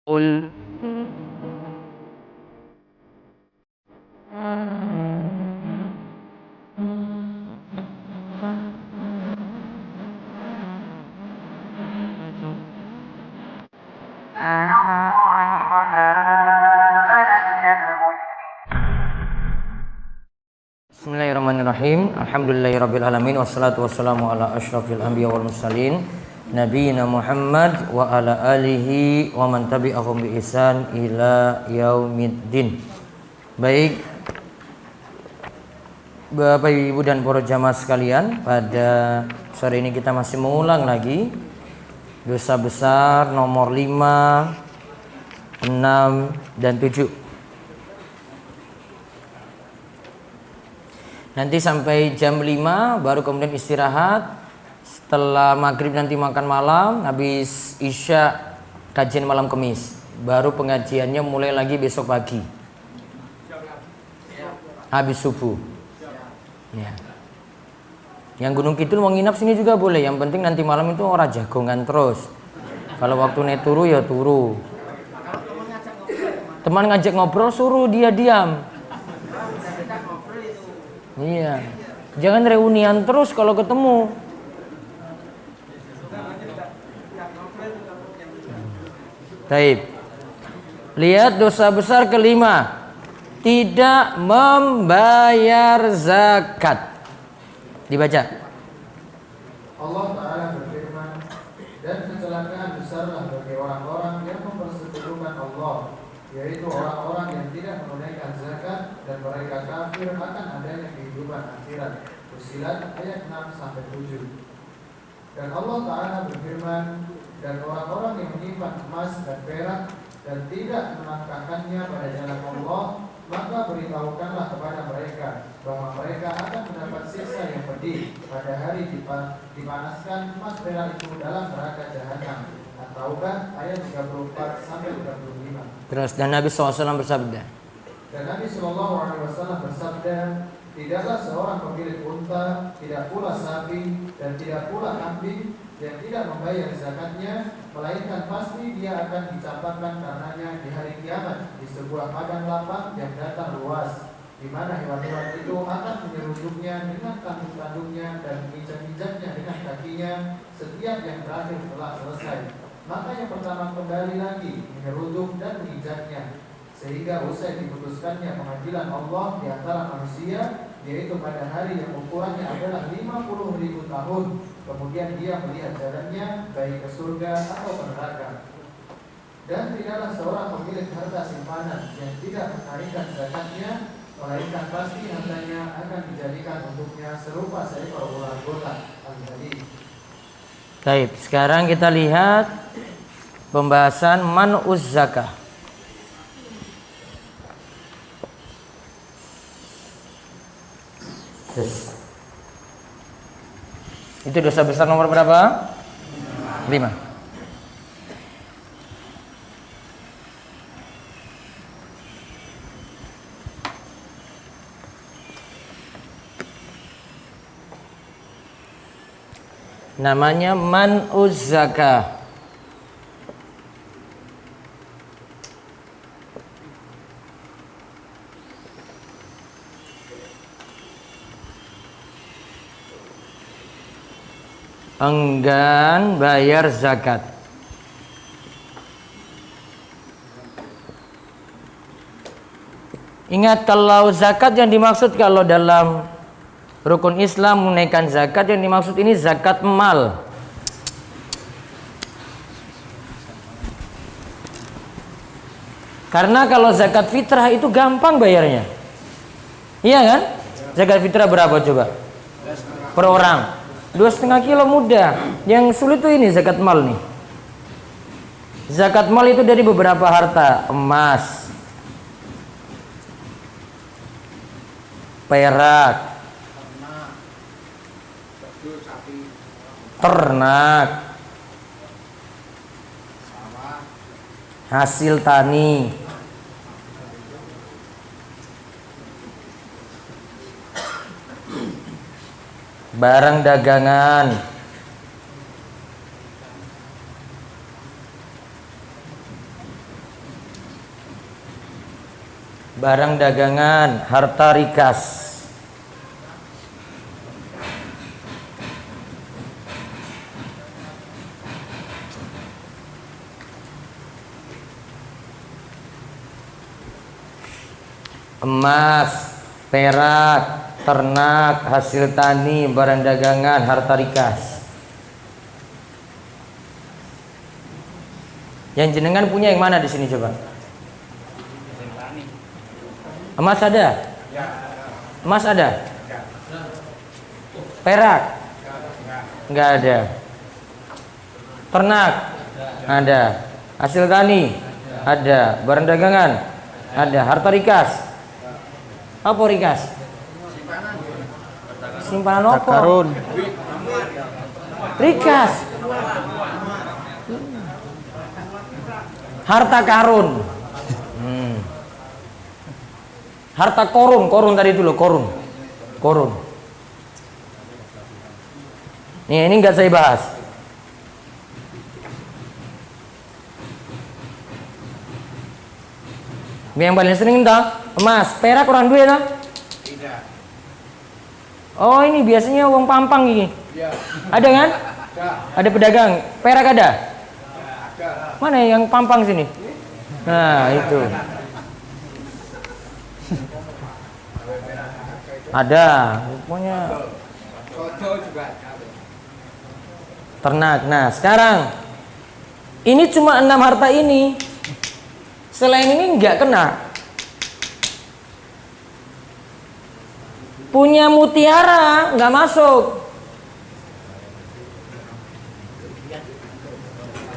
قل Bismillahirrahmanirrahim. Alhamdulillahirabbil alamin wassalatu wassalamu ala asyrafil anbiya wal mursalin nabiyina Muhammad wa ala alihi wa man tabi'ahum bi ihsan ila yaumiddin. Baik, Bapak Ibu dan para jamaah sekalian, pada sore ini kita masih mengulang lagi dosa besar nomor 5, 6 dan 7. Nanti sampai jam 5 baru kemudian istirahat. Setelah maghrib nanti makan malam. Habis isya kajian malam Kamis. Baru pengajiannya mulai lagi besok pagi habis subuh ya. Yang Gunung Kidul mau nginap sini juga boleh. Yang penting nanti malam itu orang jagongan terus. Kalau waktu naik turu ya turu. Teman ngajak ngobrol suruh dia diam. Iya, jangan reunian terus kalau ketemu. Baik. Lihat dosa besar kelima, tidak membayar zakat. Dibaca. Allah Ta'ala berfirman, dan kecelakaan besarlah bagi orang-orang yang mempersekutukan Allah, yaitu orang-orang yang tidak menunaikan zakat dan mereka kafir akan adanya kehidupan akhirat. Fussilat ayat 6-7. Dan Allah Ta'ala berfirman, dan orang-orang yang menyimpan emas dan perak dan tidak menafkahkannya pada jalan Allah, maka beritahukanlah kepada mereka bahwa mereka akan mendapat siksa yang pedih pada hari dipanaskan emas perak itu dalam neraka jahanam. At-Taubah ayat 34-35. Terus, dan Nabi SAW bersabda. Dan Nabi SAW bersabda, tidaklah seorang pemilik unta, tidak pula sapi, dan tidak pula kambing yang tidak membayar zakatnya, melainkan pasti dia akan dicampakkan karenanya di hari kiamat di sebuah padang lapang yang datar luas, di mana hewan-hewan itu akan menyeruduknya dengan tanduk-tanduknya dan menginjak-injaknya dengan kakinya setiap yang terakhir telah selesai. Maka yang pertama kembali lagi menyeruduk dan menginjaknya, sehingga usai diputuskannya pengadilan Allah di antara manusia, yaitu pada hari yang ukurannya adalah 50.000 tahun, kemudian dia melihat jalannya baik ke surga atau ke neraka. Dan tidaklah seorang pemilik harta simpanan yang tidak menunaikan zakatnya, melainkan pasti hartanya akan dijadikan untuknya serupa seekor ular botak. Al-Hadid. Baik, sekarang kita lihat pembahasan man'uz zakah. Itu dosa besar nomor berapa? 5. Namanya man'uz zakah. Enggan bayar zakat. Ingat, kalau zakat yang dimaksud kalau dalam rukun Islam menunaikan zakat, yang dimaksud ini zakat mal. Karena kalau zakat fitrah itu gampang bayarnya. Iya kan? Zakat fitrah berapa coba? Per orang 2,5 kilo mudah. Yang sulit tuh ini zakat mal nih. Zakat mal itu dari beberapa harta, emas, perak, ternak, hasil tani, barang dagangan, barang dagangan, harta rikas. Emas, perak, ternak, hasil tani, barang dagangan, harta rikas. Yang jenengan punya yang mana di sini coba? Emas ada? Emas ada? Perak? Enggak ada. Ternak? Ada. Hasil tani? Ada. Barang dagangan? Ada. Harta rikas? Apa rikas? Simpanan apa? Karun. Rikas. Harta karun. Harta korun, korun tadi dulu, korun. Korun. Ini enggak saya bahas. Yang paling sering entah emas, perak orang duit lah. Tidak. Oh ini biasanya uang pampang ini. Ya. Ada kan? Ada pedagang. Perak ada? Ada. Mana yang pampang sini? Nah itu. Ada. Pokoknya. Ternak. Nah sekarang ini cuma 6 harta ini. Selain ini nggak kena. Punya mutiara nggak masuk.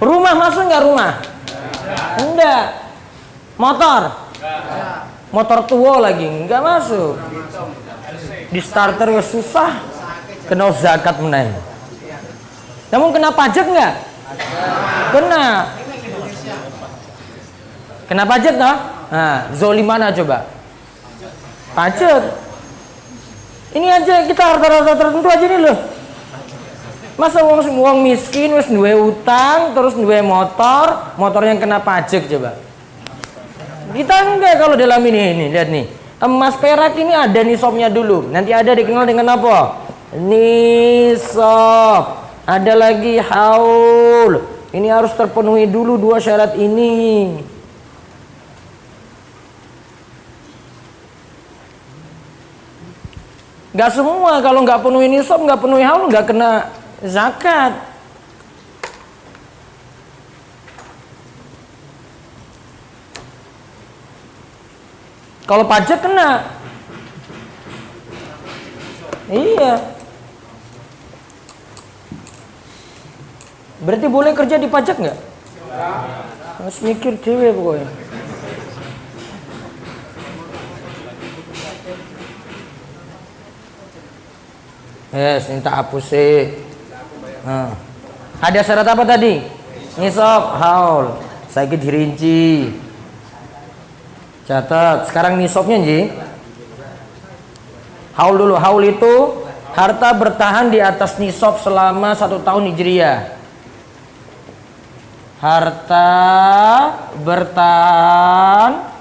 Rumah masuk nggak rumah? Enggak. Motor? Motor tua lagi nggak masuk. Di starter ya susah. Kena zakat menang. Namun kena pajak nggak? Kena. Kena pajak toh? Nah, zolim mana coba? Pajak. Ini aja kita harta-harta tertentu aja nih loh. Masa uang miskin wis duwe utang, terus duwe motor yang kena pajak coba. Kita enggak kalau dalam ini lihat nih. Emas perak ini ada nisabnya dulu. Nanti ada dikenal dengan apa? Nisab. Ada lagi haul. Ini harus terpenuhi dulu 2 syarat ini. Gak semua, kalau nggak penuhi nisab, nggak penuhi haul, nggak kena zakat. Kalau pajak kena. Iya. Berarti boleh kerja di pajak nggak? Harus mikir dewe pokoknya. Yes, minta hapus sih. Nah. Ada syarat apa tadi? Nisab, haul. Saya dirinci. Catat. Sekarang nisabnya Ji. Haul dulu. Haul itu harta bertahan di atas nisab selama 1 tahun Hijriah. Harta bertahan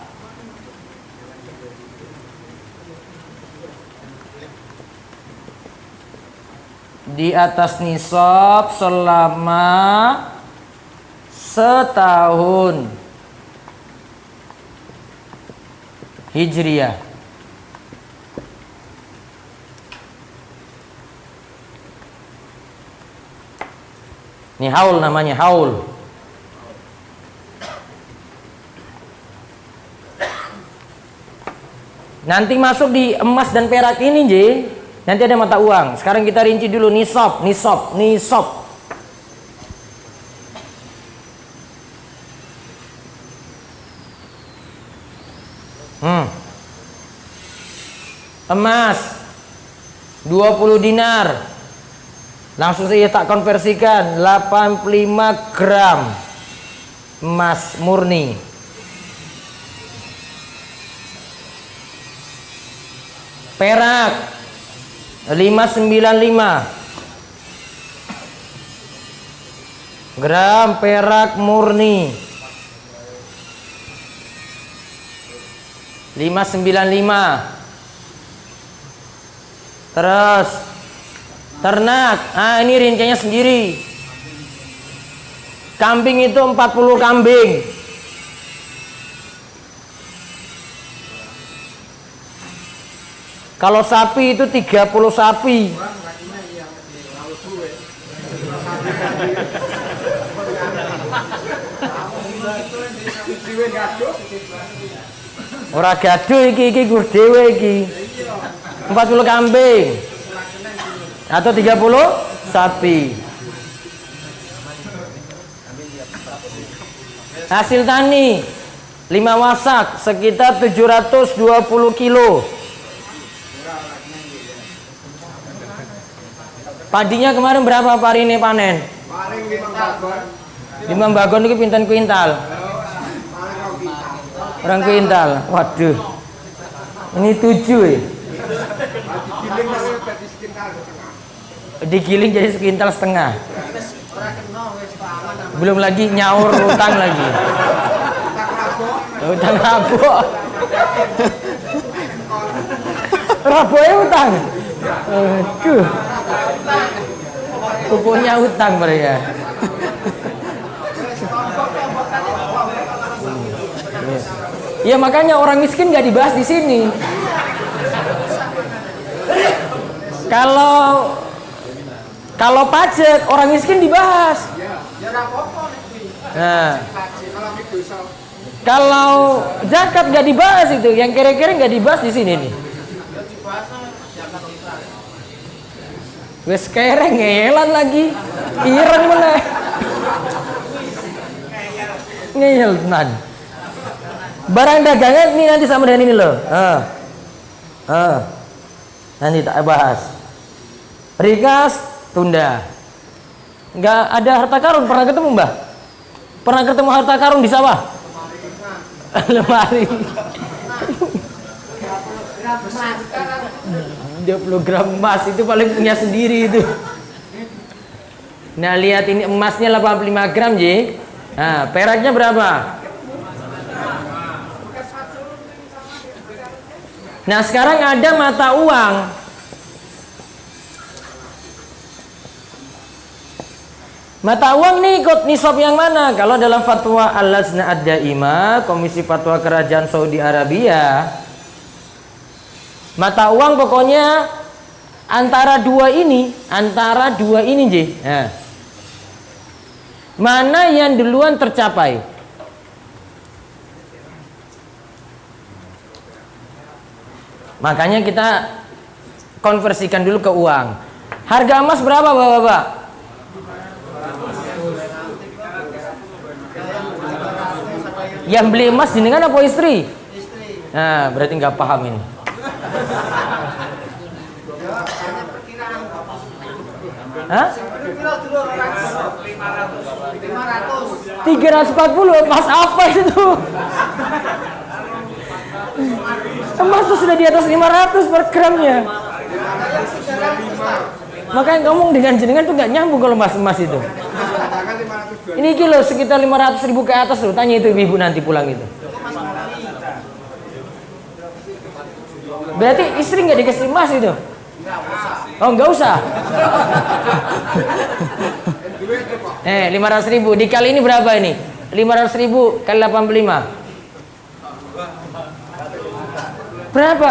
di atas nisab selama setahun Hijriah. Ini haul namanya, haul. Nanti masuk di emas dan perak ini, Ji. Nanti ada mata uang. Sekarang kita rinci dulu nisab. Emas 20 dinar. Langsung saya tak konversikan 85 gram emas murni. Perak 595 gram perak murni. 595. Terus ternak. Ah, ini rinciannya sendiri. Kambing itu 40 kambing. Kalau sapi itu 30 sapi. Ora gaduh iki gur dhewe iki. 40 kambing atau 30 sapi. Hasil tani 5 wasak sekitar 720 kilo. Padinya kemarin berapa parine panen? Paling 5 bagon. 5 bagon itu pinten kuintal? Orang kuintal. Waduh. Ini 7 ya. Digiling jadi sekintal setengah. Belum lagi nyaur utang lagi. Utang rabok. Raboknya utang. Aduh. Pokoknya utang mereka. Ya makanya orang miskin nggak dibahas di sini. Kalau pajak orang miskin dibahas. Nah, kalau zakat nggak dibahas itu, yang kira-kira nggak dibahas di sini nih. Wes kereng ngeyelan lagi, ireng mana? Ngeyel barang dagangan ini nanti sama dengan ini loh. Nanti tak bahas. Rikas tunda. Nggak ada harta karun, pernah ketemu Mbah? Pernah ketemu harta karun di sawah? Lemari. 20 gram emas itu paling punya sendiri itu. Nah lihat ini emasnya 85 gram J. Nah peraknya berapa? Nah sekarang ada mata uang. Mata uang nih ikut nisab yang mana? Kalau dalam fatwa Al-Lajnah Ad-Daimah, Komisi Fatwa Kerajaan Saudi Arabia, mata uang pokoknya antara dua ini J. Nah, mana yang duluan tercapai? Makanya kita konversikan dulu ke uang. Harga emas berapa Bapak-bapak? Yang beli emas jenengan apa istri? Nah, berarti nggak paham ini. Hah? 340 emas apa itu? Emas tuh sudah di atas 500 per gramnya. Makanya ngomong dengan jenengan tuh nggak nyambung kalau emas itu. Ini kilo sekitar 500.000 ke atas loh. Tanya itu ibu nanti pulang itu. Berarti istri nggak dikasih emas itu? Oh nggak usah. 500.000 dikali ini berapa ini? 500.000 kali 85. Berapa?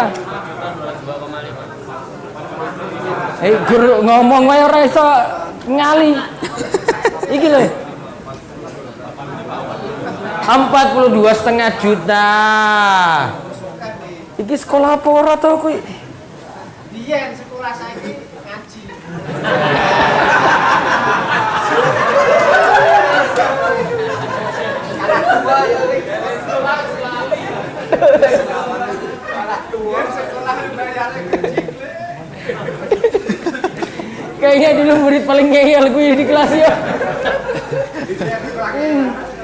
Guru ngomong wae ora iso ngali. Iki lho. 42,5 juta. Iki sekolah apa ora to kuwi? Biyen sekolah saiki ngaji. Kayaknya dulu murid paling ngeyel gue di kelas ya.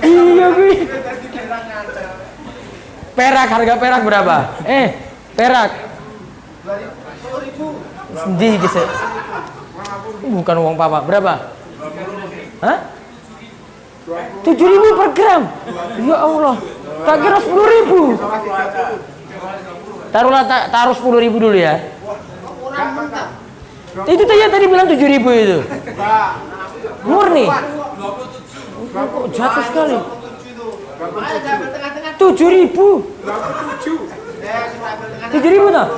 Iya gue. Perak, harga perak berapa? Perak 20.000. Di gesek. Bukan uang papa. Berapa? Hah? 7.000 per gram. Ya Allah. Tak kira 10.000. Taruh 10.000 dulu ya. Kurang mentah. Itu tadi bilang 7.000 itu. Murni. Kok jatuh sekali. 7.000. 7.000 toh?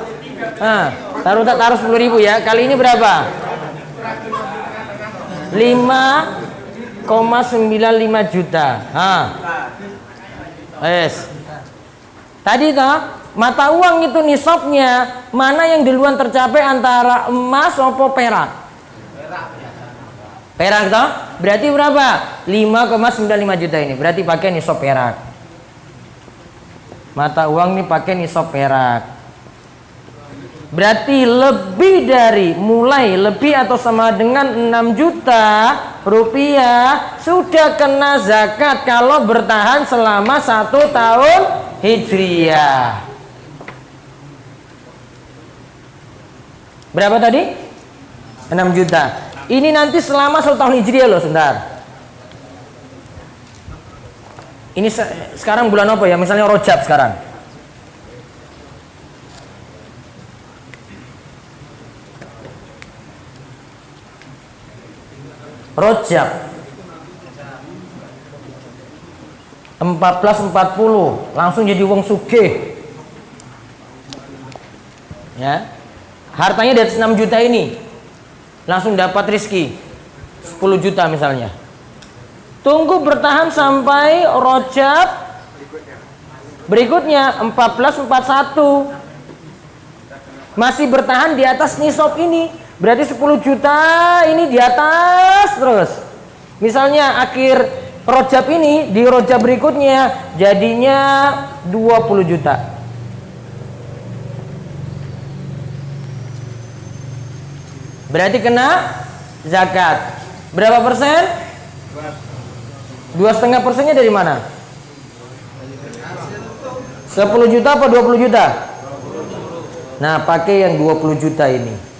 Nah, taruh 10.000 ya. Kali ini berapa? 5,95 juta. Tadi toh mata uang itu nisabnya mana yang duluan tercapai antara emas atau perak? Perak toh? Berarti berapa? 5,95 juta ini. Berarti pakai nisab perak. Mata uang ini pakai nisab perak. Berarti lebih atau sama dengan 6 juta rupiah sudah kena zakat kalau bertahan selama 1 tahun hijriyah. Berapa tadi? 6 juta. Ini nanti selama 1 tahun hijriyah loh, sebentar. Ini sekarang bulan apa ya? Misalnya Rajab sekarang. Rajab 1440 langsung jadi wong sugih. Ya. Hartanya di atas 6 juta ini langsung dapat rezeki 10 juta misalnya. Tunggu bertahan sampai Rajab berikutnya 1441. Masih bertahan di atas nisab ini. Berarti 10 juta ini di atas terus. Misalnya akhir Rajab ini, di Rajab berikutnya jadinya 20 juta. Berarti kena zakat. Berapa persen? 2,5%-nya dari mana? 10 juta apa 20 juta? Nah, pakai yang 20 juta ini.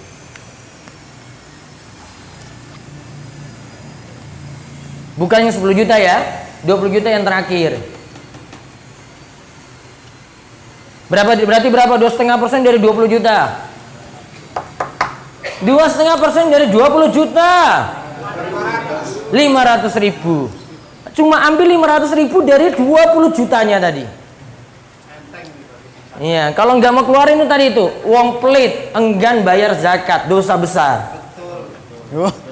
Bukan yang 10 juta ya, 20 juta yang terakhir. Berarti berapa? 2,5% dari 20 juta. 2,5% dari 20 juta. 500.000. Cuma ambil 500.000 dari 20 jutanya tadi. Iya, kalau nggak mau keluarin itu tadi itu, uang pelit, enggan bayar zakat, dosa besar. Betul.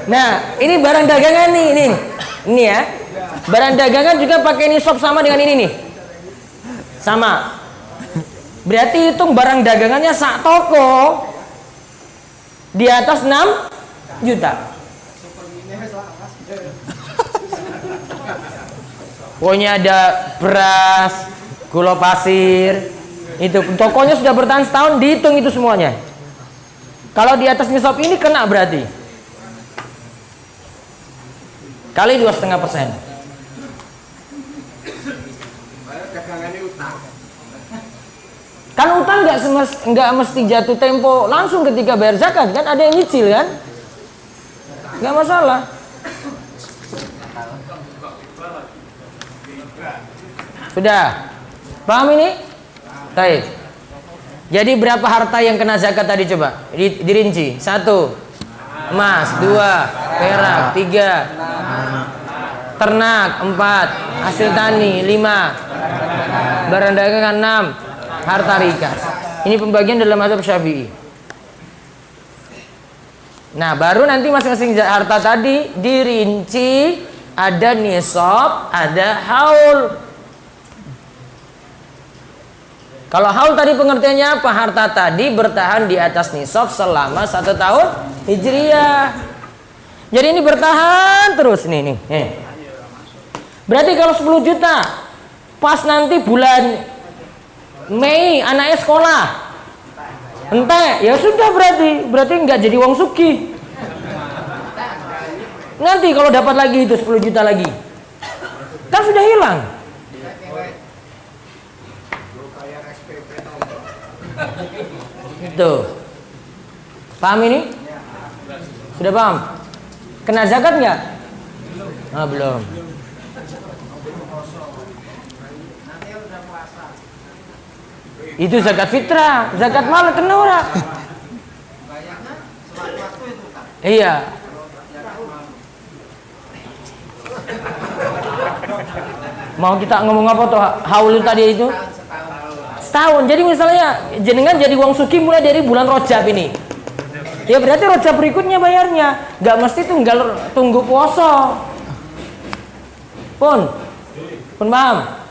Nah, ini barang dagangan nih, ini ya. Barang dagangan juga pakai nisab sama dengan ini nih. Sama. Berarti hitung barang dagangannya sak toko di atas 6 juta. Pokoknya ada beras, gula pasir, itu tokonya sudah bertahan setahun, dihitung itu semuanya. Kalau di atas nisab ini kena berarti kali 2,5%. Kan utang nggak mesti jatuh tempo langsung ketika bayar zakat kan, ada yang nyicil kan, nggak masalah. Sudah paham ini? Baik. Jadi berapa harta yang kena zakat tadi coba dirinci? 1 emas, 2 perak, 3 ternak, 4 hasil tani, 5 barang dagangan, 6 harta rikas. Ini pembagian dalam mazhab Syafi'i. Nah, baru nanti masing-masing harta tadi dirinci, ada nisab, ada haul. Kalau haul tadi pengertiannya apa? Harta tadi bertahan di atas nisab selama 1 tahun hijriyah. Jadi ini bertahan terus nih. Berarti kalau 10 juta pas nanti bulan Mei anaknya sekolah, ente ya sudah berarti nggak jadi wong sugih. Nanti kalau dapat lagi itu 10 juta lagi, kan sudah hilang. Itu. Paham ini? Sudah paham? Kena zakat nggak? Ah, belum. Itu zakat fitrah, zakat mal kena ora? Iya. Mau kita ngomong apa tuh haul tadi itu? Setahun. Jadi misalnya jenengan jadi wong suki mulai dari bulan Rajab ini. Ya berarti Rajab berikutnya bayarnya. Gak mesti tunggu puasa. Pun paham?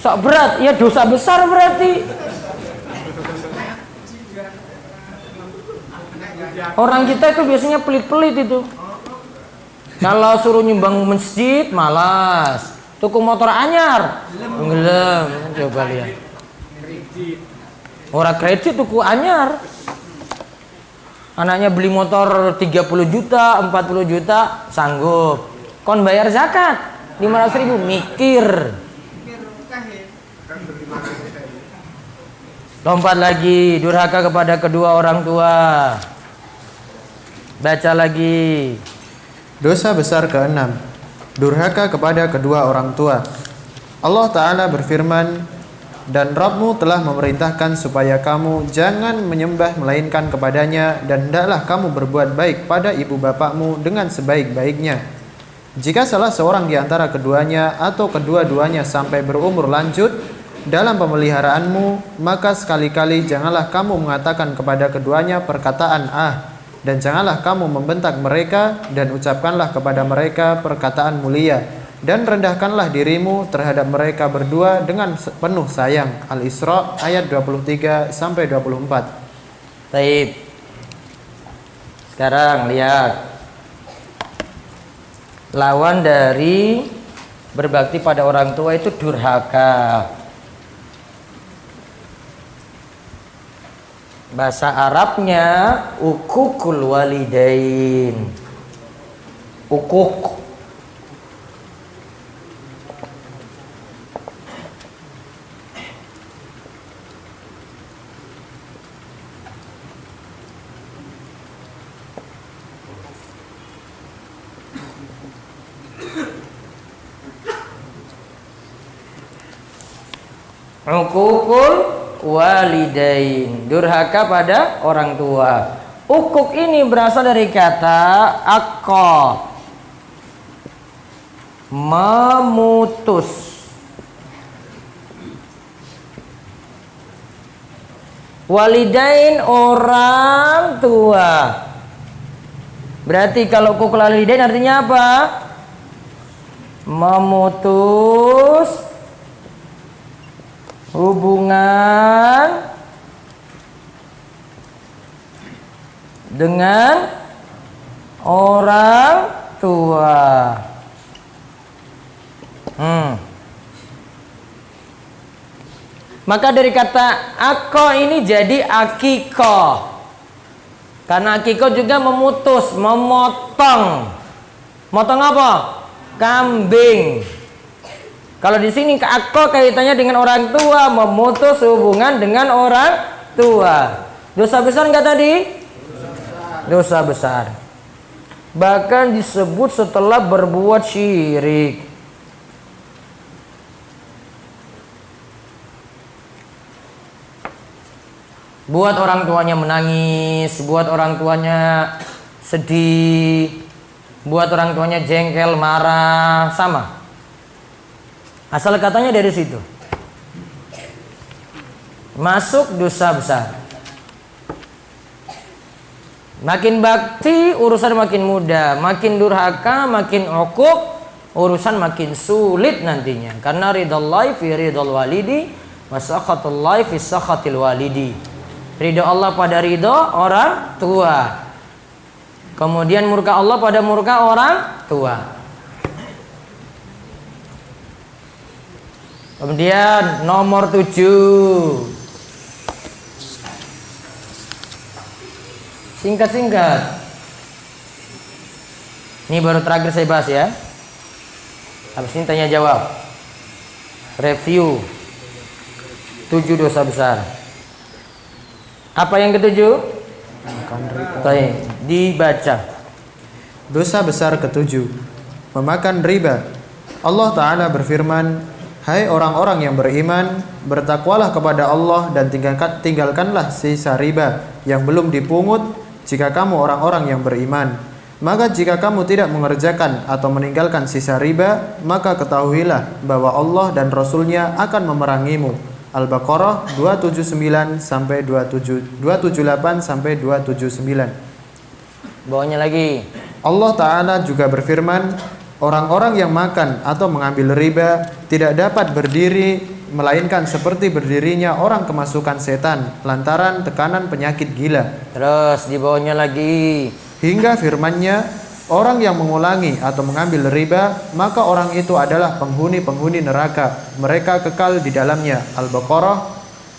Sok berat, ya dosa besar berarti. Orang kita itu biasanya pelit-pelit itu. Kalau suruh nyumbang masjid malas, tuku motor anyar, ngelem, coba lihat. Orang kredit tuku anyar. Anaknya beli motor 30 juta, 40 juta, sanggup. Kon bayar zakat 500.000, mikir. Lompat lagi, durhaka kepada kedua orang tua. Baca lagi. Dosa besar ke-6, durhaka kepada kedua orang tua. Allah Ta'ala berfirman, dan Rabbmu telah memerintahkan supaya kamu jangan menyembah melainkan kepadanya, dan hendaklah kamu berbuat baik pada ibu bapakmu dengan sebaik-baiknya. Jika salah seorang di antara keduanya atau kedua-duanya sampai berumur lanjut dalam pemeliharaanmu, maka sekali-kali janganlah kamu mengatakan kepada keduanya perkataan dan janganlah kamu membentak mereka, dan ucapkanlah kepada mereka perkataan mulia, dan rendahkanlah dirimu terhadap mereka berdua dengan penuh sayang. Al-Isra ayat 23 sampai 24. Baik. Sekarang lihat lawan dari berbakti pada orang tua itu durhaka. Bahasa Arabnya ukukul walidain. Ukuk. Ukukul walidain, durhaka pada orang tua. Ukuk ini berasal dari kata akko, memutus. Walidain orang tua. Berarti kalau ukuk walidain artinya apa? Memutus hubungan dengan orang tua. Maka dari kata akko ini jadi akiko. Karena akiko juga memutus, memotong. Motong apa? Kambing. Kalau di sini akko kaitannya dengan orang tua, memutus hubungan dengan orang tua. Dosa besar enggak tadi? Dosa besar. Bahkan disebut setelah berbuat syirik. Buat orang tuanya menangis, buat orang tuanya sedih, buat orang tuanya jengkel, marah, sama. Asal katanya dari situ. Masuk dosa besar. Makin bakti urusan makin mudah, makin durhaka makin uquq urusan makin sulit nantinya. Karena ridallahi fi ridal walidi wa sakhatullahi fi sakhatil walidi. Ridho Allah pada ridho orang tua. Kemudian murka Allah pada murka orang tua. Kemudian nomor 7. Singkat-singkat. Ini baru terakhir saya bahas ya. Habis ini tanya jawab. Review. 7 dosa besar. Apa yang ketujuh? Baik, dibaca. Dosa besar ketujuh, memakan riba. Allah Ta'ala berfirman, hai orang-orang yang beriman, bertakwalah kepada Allah dan tinggalkanlah sisa riba yang belum dipungut jika kamu orang-orang yang beriman. Maka jika kamu tidak mengerjakan atau meninggalkan sisa riba, maka ketahuilah bahwa Allah dan Rasul-Nya akan memerangimu. Al-Baqarah 278 sampai 279. Bawahnya lagi. Allah Ta'ala juga berfirman, orang-orang yang makan atau mengambil riba tidak dapat berdiri melainkan seperti berdirinya orang kemasukan setan lantaran tekanan penyakit gila. Terus di bawahnya lagi. Hingga firman-Nya, orang yang mengulangi atau mengambil riba, maka orang itu adalah penghuni-penghuni neraka. Mereka kekal di dalamnya. Al-Baqarah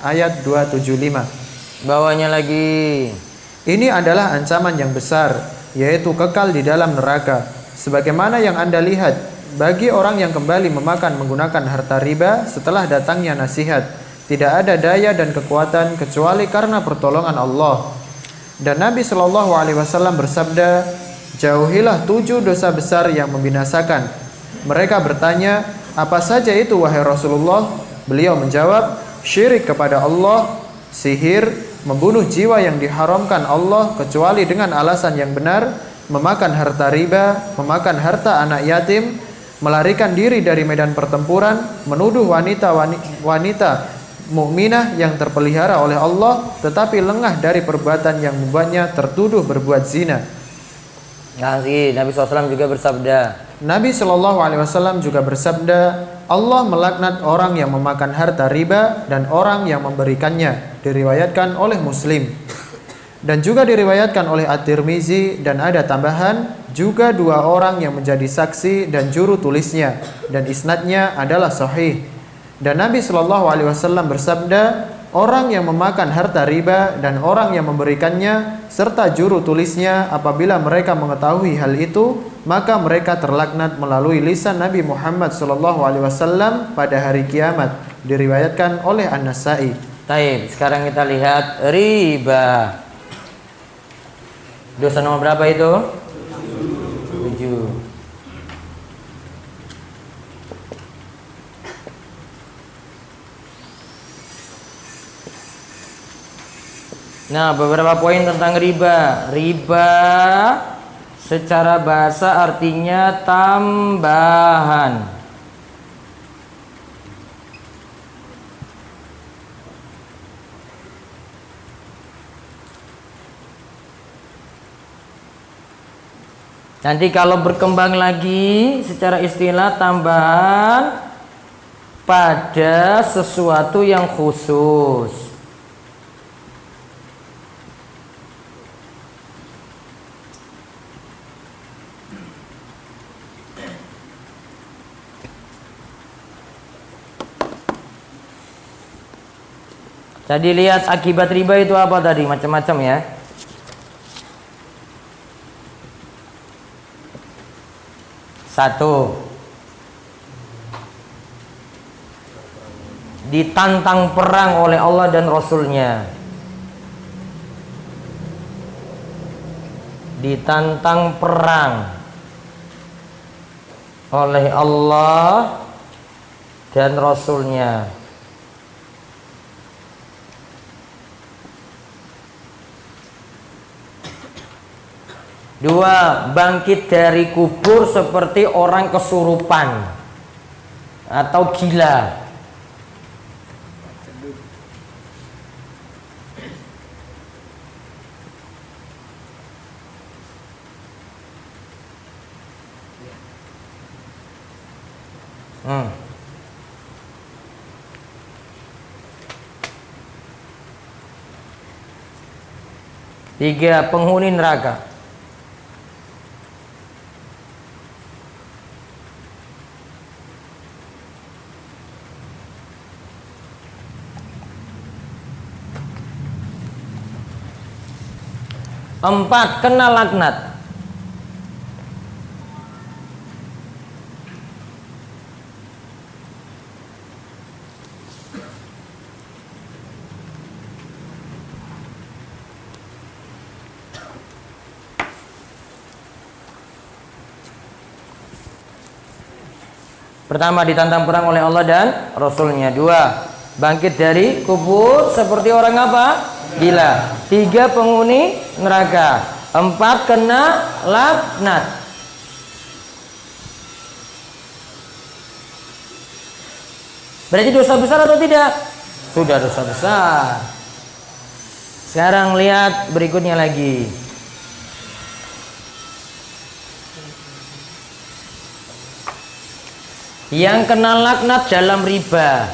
ayat 275. Bawahnya lagi. Ini adalah ancaman yang besar, yaitu kekal di dalam neraka. Sebagaimana yang Anda lihat, bagi orang yang kembali menggunakan harta riba setelah datangnya nasihat, tidak ada daya dan kekuatan kecuali karena pertolongan Allah. Dan Nabi Shallallahu Alaihi Wasallam bersabda, jauhilah 7 dosa besar yang membinasakan. Mereka bertanya, apa saja itu wahai Rasulullah? Beliau menjawab, syirik kepada Allah, sihir, membunuh jiwa yang diharamkan Allah kecuali dengan alasan yang benar, memakan harta riba, memakan harta anak yatim, melarikan diri dari medan pertempuran, menuduh wanita mukminah yang terpelihara oleh Allah tetapi lengah dari perbuatan yang membuatnya tertuduh berbuat zina. Nabi SAW juga bersabda. Nabi SAW juga bersabda, Allah melaknat orang yang memakan harta riba dan orang yang memberikannya. Diriwayatkan oleh Muslim. Dan juga diriwayatkan oleh At-Tirmizi, dan ada tambahan juga 2 orang yang menjadi saksi dan juru tulisnya, dan isnadnya adalah sahih. Dan Nabi Shallallahu Alaihi Wasallam bersabda, orang yang memakan harta riba dan orang yang memberikannya serta juru tulisnya, apabila mereka mengetahui hal itu, maka mereka terlaknat melalui lisan Nabi Muhammad Shallallahu Alaihi Wasallam pada hari kiamat. Diriwayatkan oleh An-Nasa'i. Taib. Sekarang kita lihat riba. Dosa nomor berapa itu? 7. Nah, beberapa poin tentang riba. Riba secara bahasa artinya tambahan. Nanti kalau berkembang lagi secara istilah tambahan pada sesuatu yang khusus. Tadi lihat akibat riba itu apa tadi? Macam-macam ya. Satu, ditantang perang oleh Allah dan Rasul-Nya. Ditantang perang oleh Allah dan Rasul-Nya. Dua, bangkit dari kubur seperti orang kesurupan atau gila. Tiga, penghuni neraka. Empat, kena laknat. Pertama, ditantang perang oleh Allah dan Rasulnya. 2, bangkit dari kubur seperti orang apa? Gila. 3, penghuni neraka. 4, kena laknat. Berarti dosa besar atau tidak? Sudah dosa besar. Sekarang lihat berikutnya lagi. Yang kena laknat dalam riba.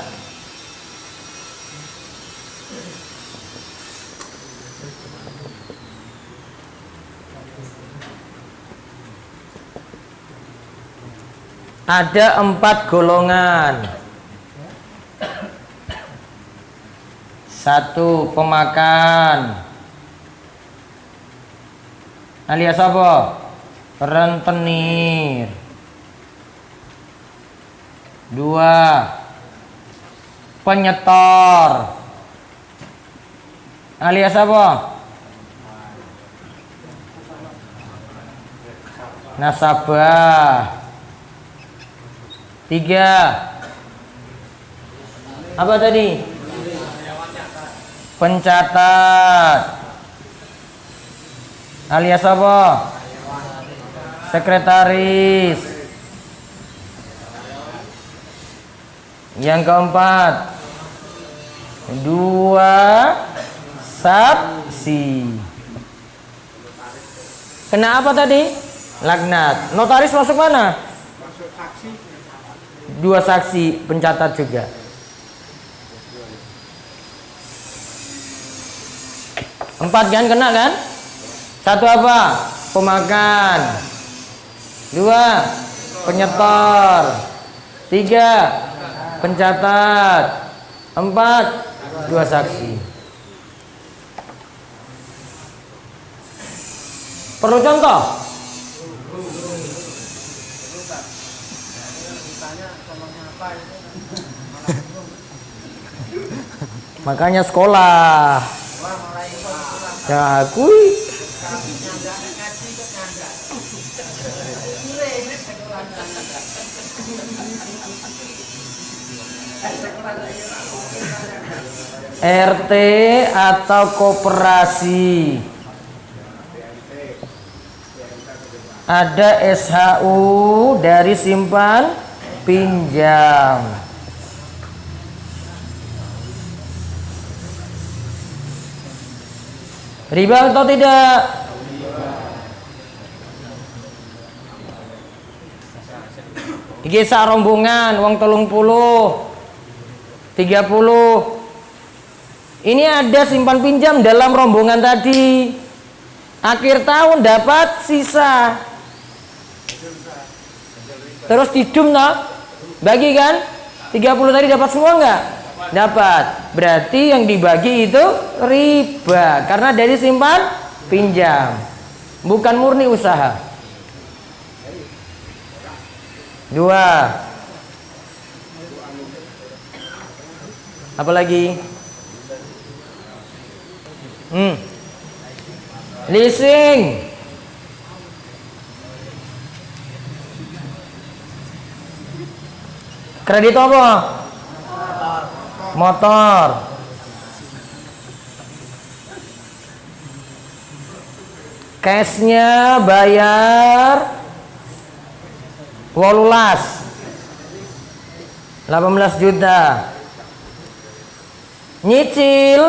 Ada 4 golongan. 1, pemakan, alias apa? Rentenir. 2, penyetor, alias apa? Nasabah. 3, apa tadi? Pencatat, alias apa? Sekretaris. Yang keempat, 2, saksi. Kena apa tadi? Laknat. Notaris masuk mana? 2 saksi, pencatat juga. 4 kan kena kan? 1 apa? Pemakan. 2, penyetor. 3, pencatat. 4, 2 saksi. Perlu contoh? Makanya sekolah. Ya akui. RT atau koperasi. Ada SHU dari simpan pinjam. Riba atau tidak? Iki sak rombongan wong 30, 30. Ini ada simpan pinjam dalam rombongan tadi. Akhir tahun dapat sisa. Terus didum toh? Bagi kan? 30 tadi dapat semua enggak? Dapat. Berarti yang dibagi itu riba karena dari simpan pinjam. Bukan murni usaha. 2. Apa lagi? Leasing. Kredit apa? Motor. Cashnya bayar 18 juta. Nyicil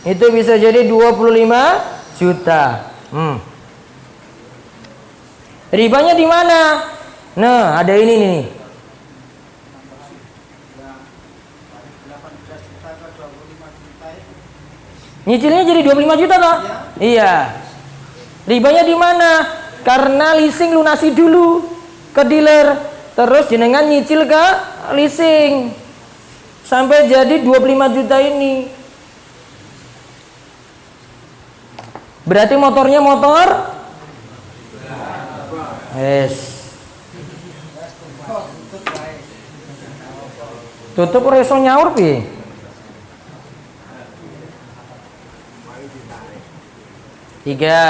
itu bisa jadi 25 juta. Ribanya di mana? Nah, ada ini nih. Nyicilnya jadi 25 juta toh? Iya. Ribanya di mana? Karena leasing lunasi dulu ke dealer, terus jenengan nyicil ke leasing sampai jadi 25 juta ini. Berarti motornya motor tutup ora iso nyaur piye? Tiga.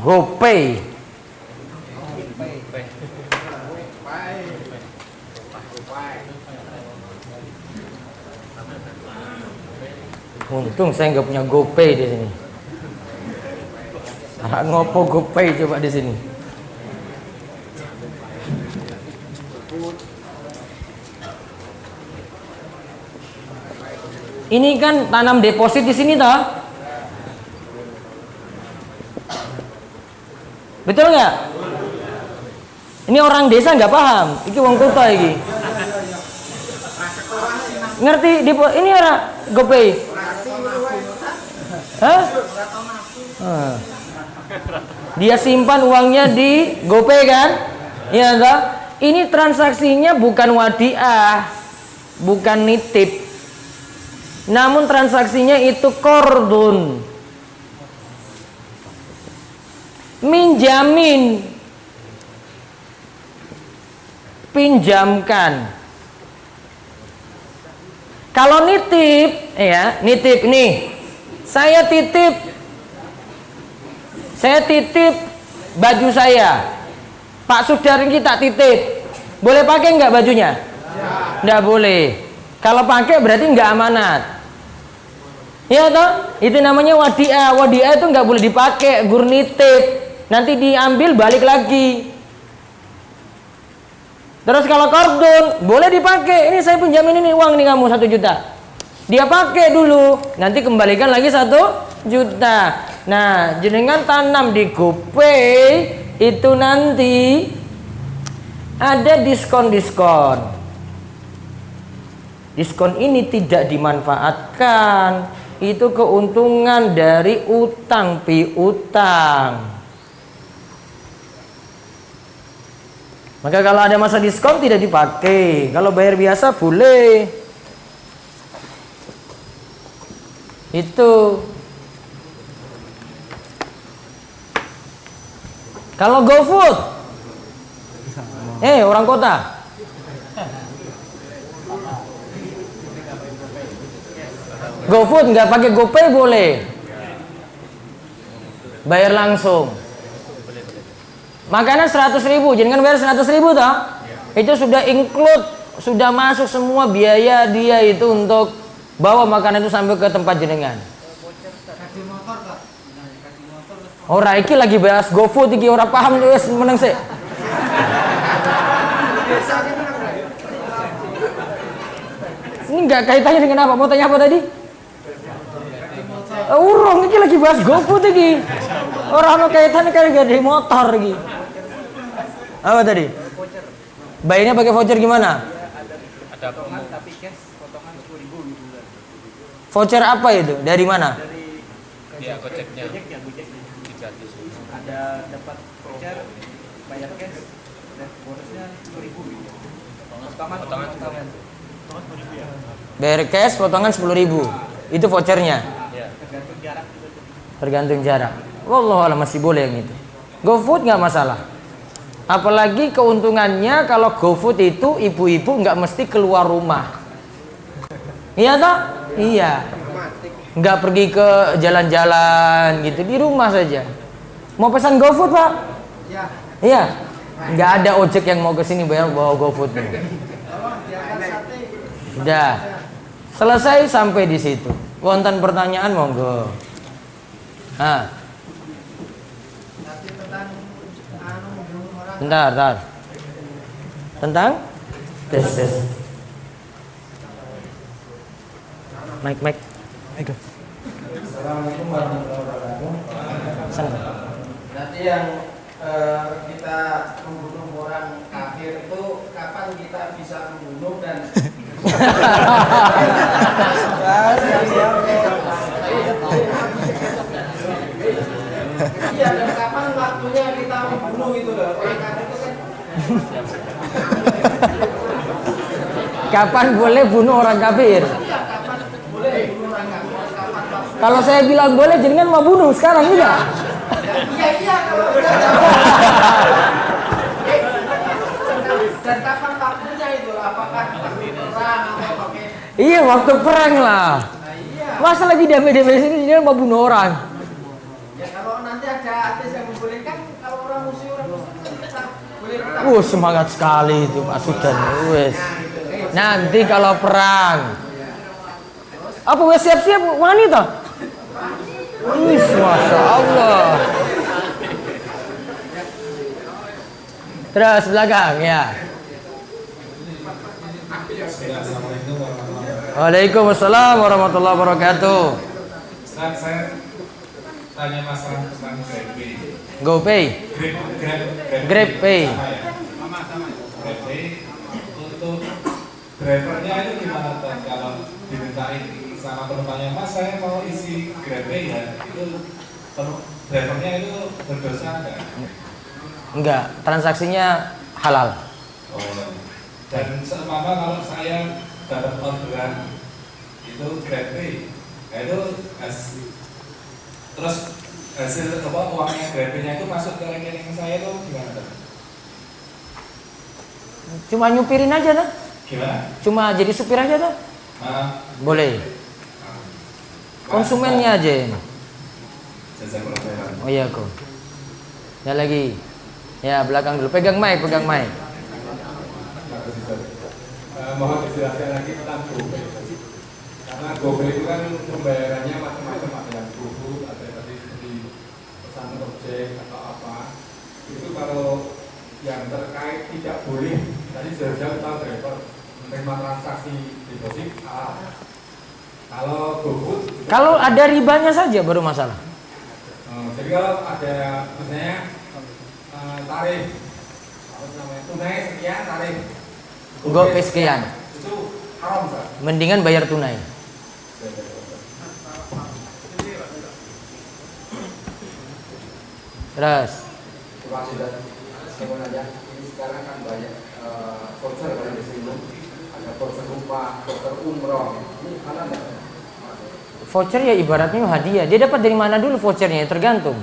GoPay. Untung saya nggak punya GoPay di sini. Ngopo GoPay coba di sini. Ini kan tanam deposit di sini toh? Betul nggak? Ini orang desa nggak paham. Iki wong kota iki. Ngerti ini orang GoPay? Hah? Dia simpan uangnya di GoPay kan? Iya toh? Ini transaksinya bukan wadiah, bukan nitip. Namun transaksinya itu qardun. Minjamin, pinjamkan. Kalau nitip, ya, nitip nih. Saya titip baju saya. Pak Sudar kita titip. Boleh pakai nggak bajunya? Nggak boleh. Kalau pakai berarti nggak amanat. Ya toh? Itu namanya wadiah. Wadiah itu nggak boleh dipakai, gur nitip. Nanti diambil balik lagi. Terus kalau qardun boleh dipakai. Ini saya pinjamin ini uang nih kamu 1 juta. Dia pakai dulu, nanti kembalikan lagi 1 juta. Nah, jenengan tanam di GoPay itu nanti ada diskon-diskon. Diskon ini tidak dimanfaatkan. Itu keuntungan dari utang piutang. Maka kalau ada masa diskon tidak dipakai. Kalau bayar biasa boleh. Itu. Kalau GoFood, orang kota. GoFood nggak pakai GoPay boleh. Bayar langsung. Makanan 100.000, jangan bayar 100.000 toh? Itu sudah include, sudah masuk semua biaya dia itu untuk bawa makanan itu sampai ke tempat jenengan. Ora iki lagi bahas GoFood iki ora paham wis meneng sik. Ini enggak kaitannya dengan apa? Mau tanya apa tadi? Urung iki lagi bahas GoFood iki. Ora ono kaitannya kali gede motor iki. Apa tadi? Bayarnya pakai voucher gimana? Ada potongan tapi cash potongan 10.000 gitu. Voucher apa itu? Dari mana? Iya, gojeknya. Ada dapat voucher bayar cash dan bonusnya 10.000 gitu. Potongan 10.000 ya. Bayar cash potongan 10.000. Itu vouchernya. Iya, tergantung jarak. Tergantung jarak. Wallahu a'lam masih boleh yang itu. GoFood nggak masalah. Apalagi keuntungannya kalau GoFood itu ibu-ibu nggak mesti keluar rumah. Iya toh? Iya. Nggak pergi ke jalan-jalan gitu, di rumah saja. Mau pesan GoFood Pak? Iya. Iya. Nggak ada ojek yang mau ke sini bayar bawa GoFood. Sudah. Selesai sampai di situ. Wonten pertanyaan monggo. Nah. Bentar. Tentang? Tes. Mic. Assalamualaikum warahmatullahi wabarakatuh. Sana. Nanti yang kita membunuh orang kafir itu kapan kita bisa membunuh dan iya, dan kapan waktunya kita membunuh itu loh orang kafir itu kan. Kapan boleh bunuh orang kafir? Iya, kapan boleh bunuh orang kafir? Kapan waktunya? Kalau saya bilang boleh, jenengan mau bunuh sekarang juga? Iya kalau dan kapan waktunya itu? Apakah waktu perang atau pakai? Iya, waktu perang lah. Nah, iya. Masa lagi damai-damai sini jenengan mau bunuh orang? Ya kalau nanti ada ada artis yang membolehkan kalau orang muslim kita boleh. Semangat sekali itu Pak Sudan. Wes. Nanti kalau perang. Apa wes siap-siap wanita? Wis, Masya Allah. Terus belakang ya. Waalaikumsalam warahmatullahi wabarakatuh. Ustaz, saya tanya masalah tentang GrabPay. GoPay. GrabPay. GrabPay untuk drivernya itu gimana Ustaz? Kalau dimintain sama penumpangnya, Mas saya mau isi GrabPay ya, itu drivernya itu berdosa enggak? Enggak, transaksinya halal. Oh. Dan seumpama kalau saya dapat orderan itu GrabPay, itu terus hasil uangnya GrabPay-nya itu masuk ke rekening saya itu gimana? Cuma nyupirin aja dah. Gimana? Cuma jadi supir aja dah. Boleh. Konsumennya aja. Oh iya kok. Ya lagi. Ya belakang dulu. Pegang mic. Mohon dijelaskan lagi tentang GoPay. Karena GoPay itu kan pembayarannya macam-macam, ada yang GoFood, ada tadi seperti pesan ojek atau apa. Itu kalau yang terkait tidak boleh, tadi sudah tahu driver menerima transaksi deposit. Kalau GoFood, kalau ada ribanya saja baru masalah. Jadi kalau ada misalnya tarif, apa namanya, tunai sekian tarif. GoPay sekian. Itu haram, Pak. Mendingan bayar tunai. Terus. Terima kasih dan sebenarnya ini sekarang kan banyak voucher yang disinggung, ada voucher rumah, voucher umroh. Ini halal nggak? Voucher ya ibaratnya hadiah. Dia dapat dari mana dulu vouchernya? Tergantung.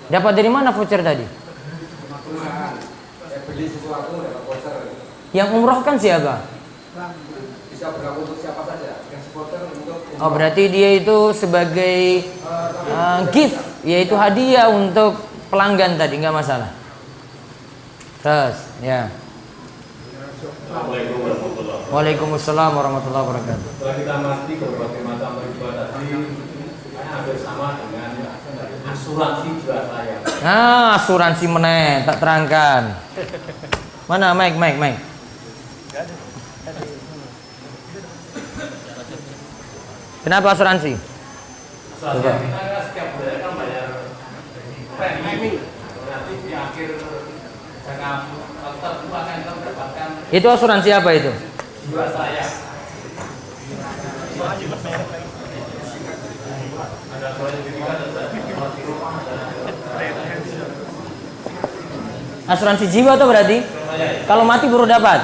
Dapat dari mana voucher tadi? Perusahaan. Saya beli sesuatu dapat voucher. Yang umroh kan siapa? Bisa berlaku untuk siapa saja. Yang voucher untuk umroh. Oh berarti dia itu sebagai gift, yaitu hadiah untuk pelanggan tadi, nggak masalah. Terus, ya. Assalamualaikum warahmatullahi wabarakatuh. Waalaikumsalam warahmatullahi wabarakatuh. Setelah kita mati berbagai macam riba tadi, kayaknya hampir sama dengan asuransi jiwasraya. Nah, asuransi meneh, tak terangkan. Mana Mike? Kenapa asuransi? Asuransi kita setiap bulan kan bayar premi. Nanti di akhir jangka tertentu akan kita mendapatkan Itu asuransi apa itu? jiwasraya. Ada asuransi jiwa dan asuransi rumah. Asuransi jiwa tuh berarti? Kalau mati baru dapat?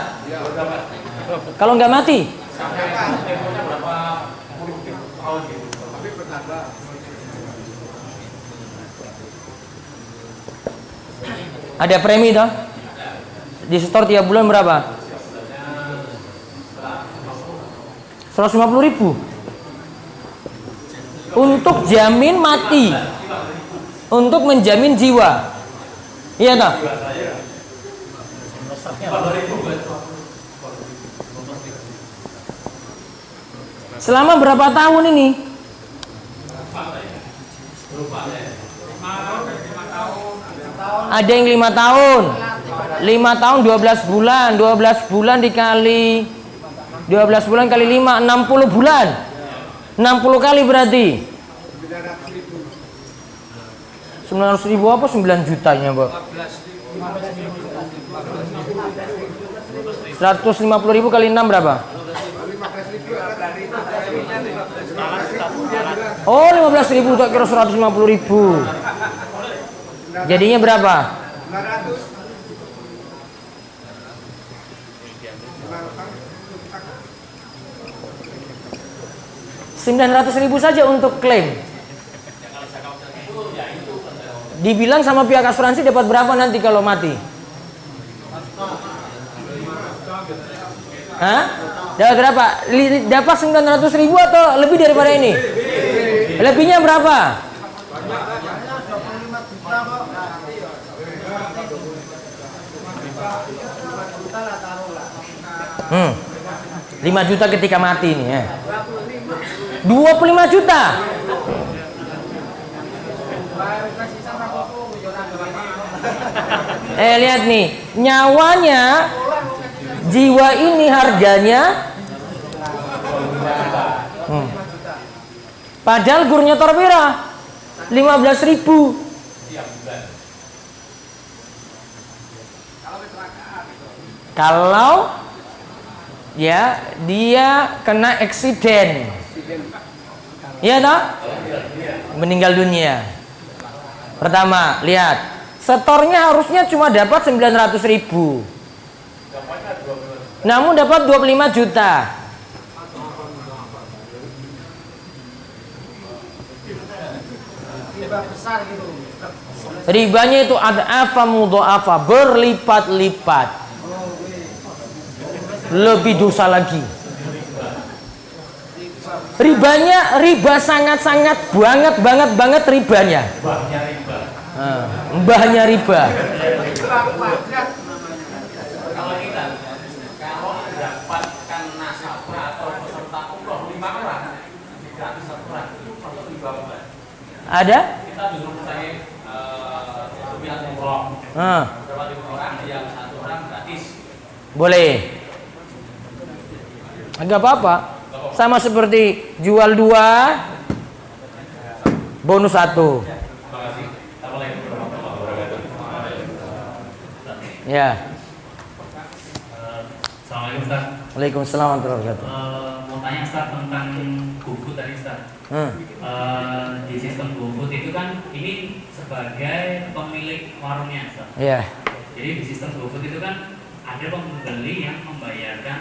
Kalau nggak mati? Sampai tempohnya berapa puluh tahun gitu. Ada premi toh? Di store tiap bulan berapa? 150.000 untuk jamin mati, untuk menjamin jiwa. Iya toh? Selama berapa tahun ini? Ada yang 5 tahun, 5 tahun 12 bulan, 12 bulan dikali 12 bulan kali 5, 60 bulan, 60 kali berarti 900.000 apa 9 jutanya, Pak? 150.000 kali 6 berapa? Oh 15.000, tak kira 150.000. Jadinya berapa? 900.000 saja untuk klaim. Dibilang sama pihak asuransi dapat berapa nanti kalau mati? Hah? Dapat berapa? Dapat 900.000 atau lebih daripada ini? Lebihnya berapa? 5 juta ketika mati nih ya. 25 juta. Lihat nih, nyawanya jiwa ini harganya padahal gurnya torbera 15.000. Kalau ya dia kena eksiden, iya toh, meninggal dunia. Pertama, lihat, setornya harusnya cuma dapat 900.000, namun dapat 25 juta. Ribanya itu ad'afa mudha'afa, berlipat-lipat, lebih dosa lagi. Ribanya, riba sangat-sangat banget ribanya. Mbahnya riba. Kalau kita dapatkan nasabah atau peserta umroh 5 orang, gratis 1 orang, itu masuk riba bukan? Ada? Kita dulu saya pemilihan umroh. Berapa 5 orang, yang 1 orang gratis. Boleh. Enggak apa-apa. Sama seperti jual 2 bonus 1. Ya. Assalamualaikum Ustaz. Waalaikumsalam warahmatullahi wabarakatuh. Mau tanya Ustaz tentang GoFood tadi Ustaz. Di sistem GoFood itu kan ini sebagai pemilik warungnya Ustaz. Iya. Jadi di sistem GoFood itu kan ada pembeli yang membayarkan,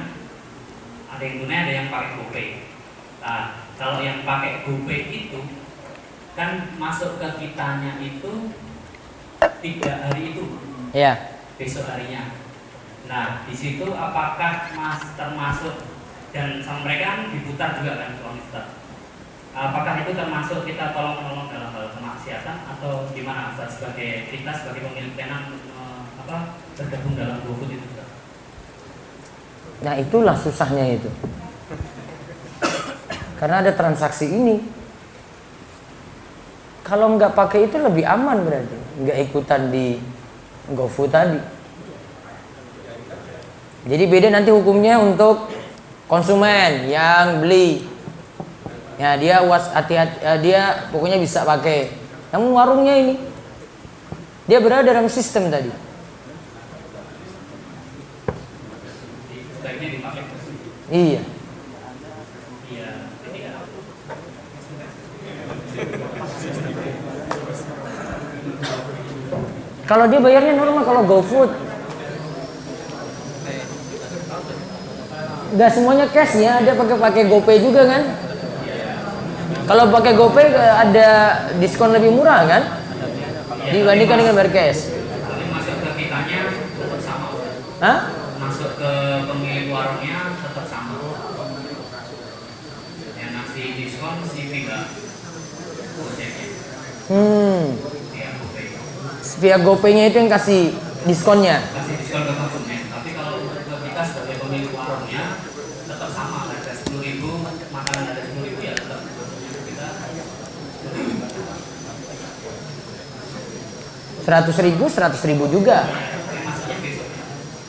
ada yang tunai, ada yang pakai GoPay. Nah, kalau yang pakai GoPay itu kan masuk ke kitanya itu tidak hari itu. Iya. Besok harinya. Nah, di situ apakah termasuk, dan sama mereka kan diputar juga kan uang Ustaz. Apakah itu termasuk kita tolong menolong dalam hal kemaksiatan atau gimana Ustaz sebagai kita sebagai pemilik tenan bergabung dalam GoFood itu Ustaz? Nah, itulah susahnya itu. Karena ada transaksi ini. Kalau nggak pakai itu lebih aman berarti, nggak ikutan di GoFood tadi. Jadi beda nanti hukumnya untuk konsumen yang beli. Ya dia hati-hati, dia pokoknya bisa pakai. Yang warungnya ini dia berada dalam sistem tadi. Sebaiknya dipakai. Iya. Iya. Kalau dia bayarnya normal, kalau GoFood nggak semuanya cash ya, ada pakai GoPay juga kan. Kalau pakai GoPay ada diskon lebih murah kan dibandingkan dengan bayar cash. Tapi masuk ke kitanya tetap sama. Hah? Masuk ke pemilik warungnya tetap sama. Yang ngasih diskon si tidak Gojeknya. Via GoPay. Via GoPay-nya itu yang kasih diskonnya. Kasih diskon ke konsumen. Tapi kalau untuk kita sebagai pemilik warungnya tetap sama. Ada 10.000, makanan ada 10.000 ya tetap kita 100.000 juga.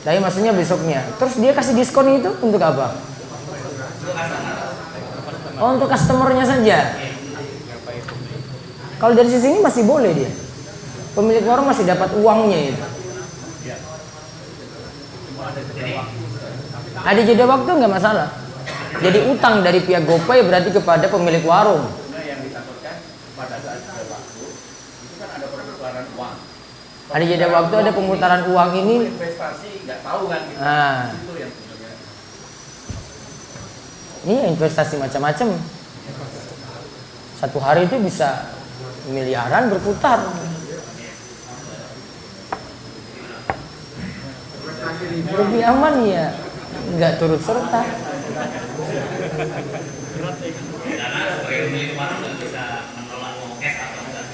Tapi maksudnya besoknya. Terus dia kasih diskon itu untuk apa? Oh, untuk customernya saja. Kalau dari sisi ini masih boleh dia. Pemilik warung masih dapat uangnya itu. Ada jeda waktu nggak masalah. Jadi utang dari pihak GoPay berarti kepada pemilik warung. Yang ditakutkan pada saat jeda waktu itu kan ada perputaran uang. Ada jeda waktu, ada pemutaran uang ini. Investasi nggak tahu kan gitu. Itu yang sebenarnya. Ini investasi macam-macam. Satu hari itu bisa miliaran berputar. Lebih aman ya, nggak turut serta. karena sebagai pemilik warung nggak bisa menolak uang cash atau enggak.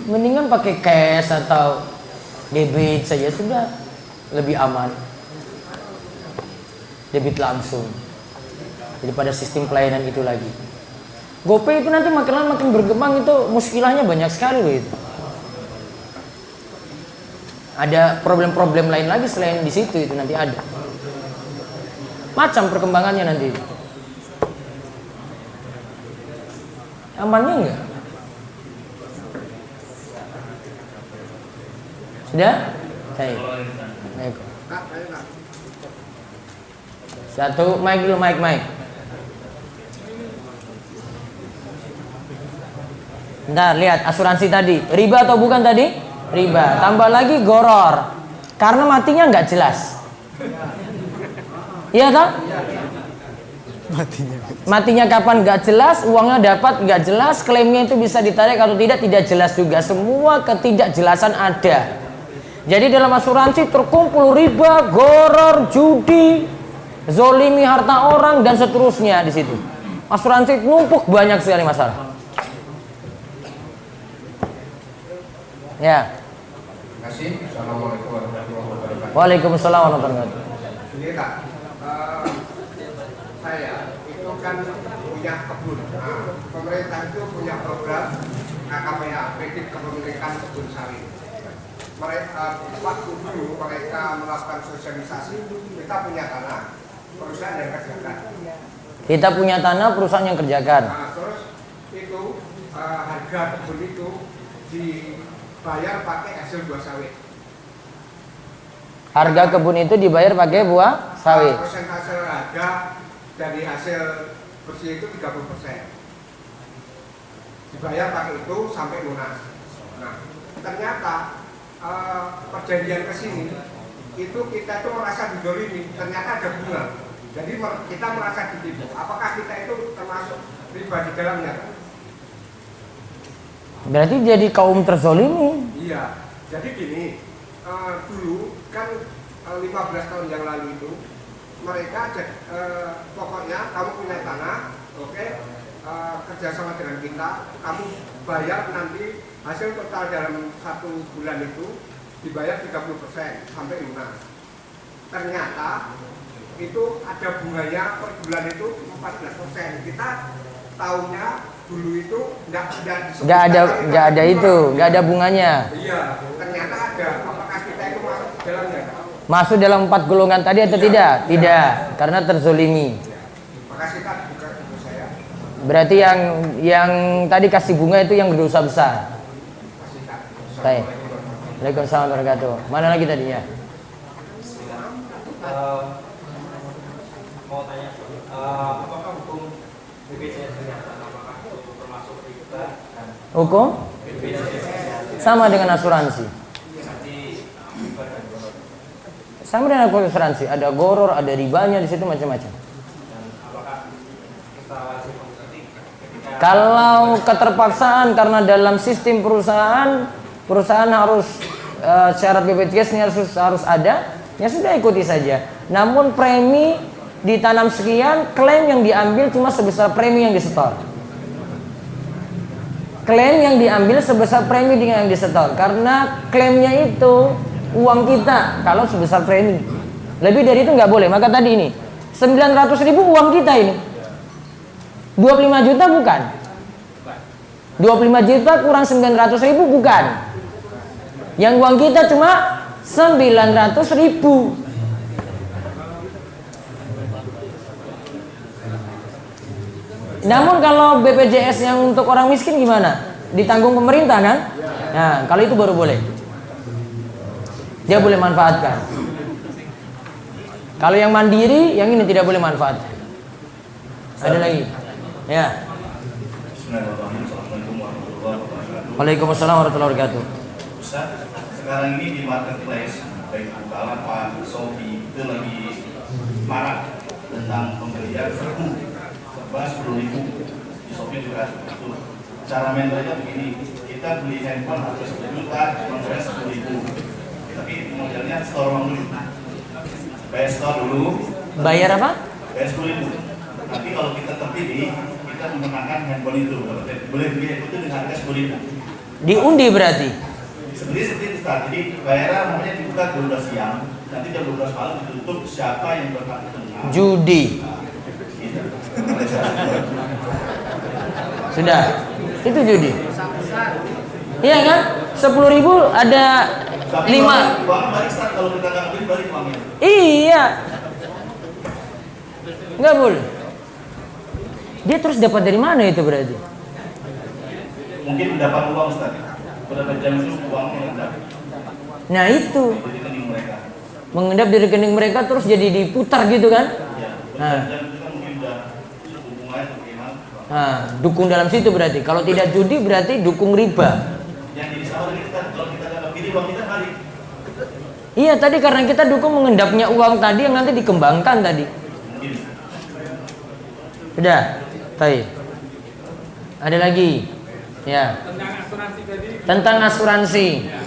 Mendingan pakai cash atau debit saja sudah. lebih aman, debit langsung daripada sistem pelayanan itu lagi. GoPay itu nanti makin lama makin berkembang, itu muskilahnya banyak sekali loh itu. Ada problem-problem lain lagi selain di situ, itu nanti ada macam perkembangannya nanti. Amannya enggak? Sudah? Baik. Baik. Satu, mic dulu, mic. Bentar, lihat asuransi tadi. Riba atau bukan tadi? Riba. Tambah lagi goror. Karena matinya nggak jelas. Iya toh? Matinya kapan nggak jelas, uangnya dapat nggak jelas, klaimnya itu bisa ditarik atau tidak jelas juga. Semua ketidakjelasan ada. Jadi dalam asuransi terkumpul riba, goror, judi, zolimi harta orang dan seterusnya di situ. Asuransi numpuk banyak sekali masalah. Ya. Terima kasih. Assalamualaikum warahmatullahi wabarakatuh. Waalaikumsalam warahmatullahi wabarakatuh. Jadi Kak, saya itu kan punya kebun. Nah, pemerintah itu punya program KKPA, kredit kepemilikan kebun sawit. Mereka waktu dulu mereka melakukan sosialisasi, kita punya tanah, perusahaan yang kerjakan. Kita punya tanah, perusahaan yang kerjakan. Nah, terus itu harga kebun itu dibayar pakai hasil buah sawit. Harga kebun itu dibayar pakai buah sawit. Persentase harga dari hasil bersih itu 30%. Dibayar pakai itu sampai lunas. Nah, ternyata perjanjian ke sini itu kita itu merasa didolimi, ternyata ada bunga. Jadi kita merasa ditipu. Apakah kita itu termasuk riba di dalamnya? Berarti jadi kaum terzolimi. Iya. Jadi gini, dulu kan 15 tahun yang lalu itu mereka pokoknya kamu punya tanah, oke, kerjasama dengan kita, kamu bayar nanti hasil total dalam 1 bulan itu dibayar 30% sampai lunas. Ternyata itu ada bunganya per bulan itu 14%. Kita tahunya dulu itu nggak ada bunganya. Iya, ternyata ada. Apakah kita itu masuk di dalamnya? Masuk dalam 4 golongan tadi atau tidak? Tidak, karena terzolimi. Makasih Kak, bukan itu saya. Berarti yang tadi kasih bunga itu yang berdosa besar. Baik. Waalaikumsalam warahmatullahi wabarakatuh. Mana lagi tadinya? Mau tanya, apakah hukum BPJS Kesehatan apakah itu termasuk riba dan Hukum? Sama dengan asuransi. Sama dengan asuransi. Ada goror, ada ribanya di situ macam-macam. Kalau keterpaksaan karena dalam sistem perusahaan harus syarat BPJS-nya harus ada, ya sudah ikuti saja. Namun premi ditanam sekian, klaim yang diambil cuma sebesar premi yang disetor. Klaim yang diambil sebesar premi dengan yang disetor, karena klaimnya itu uang kita kalau sebesar premi. Lebih dari itu nggak boleh. Maka tadi ini 900.000 uang kita ini. 25 juta bukan. 25 juta kurang 900.000 bukan. Yang uang kita cuma 900.000. Namun kalau BPJS yang untuk orang miskin gimana? Ditanggung pemerintah kan? Nah, kalau itu baru boleh. Dia boleh manfaatkan. Kalau yang mandiri, yang ini tidak boleh manfaat. Ada lagi? Ya. Waalaikumsalam warahmatullahi wabarakatuh. Ustaz, sekarang ini di marketplace baik Bukalapak, Shopee itu lagi marak tentang pembelian serbu serba 10.000. Di Shopee juga itu. Cara mentornya begini, kita beli handphone harga 10 juta, cuma bayar 10.000. Tapi modelnya store uang dulu. Bayar store dulu. Bayar apa? Bayar 10.000. Tapi kalau kita terpilih, kita memenangkan handphone itu. Boleh beli itu dengan harga 10.000. Diundi berarti. Seperti itu Ustaz. Jadi bayaran namanya dibuka 12 siang. nanti jam 12 malam ditutup, siapa yang berhak menang? Judi. Sudah. Itu judi. Iya kan? 10.000 ada 5. Uang balik start, kalau kita nggak ambil balik uangnya. Iya. Nggak boleh. Dia terus dapat dari mana itu berarti? Mungkin dapat uang Ustaz. Berapa jam itu uang mengendap. Nah itu. Di rekening mereka. Mengendap di rekening mereka terus jadi diputar gitu kan? Ya, Nah. jam itu kan mungkin udah hubungannya atau bagaimana. Nah, dukung dalam situ berarti. Kalau tidak judi berarti dukung riba. Yang jadi salah ini kan kalau kita nggak pilih uang kita balik. Iya tadi karena kita dukung mengendapnya uang tadi yang nanti dikembangkan tadi. Mungkin. Udah, baik. Ada lagi, ya. Tentang asuransi tadi. Tentang asuransi. Ya.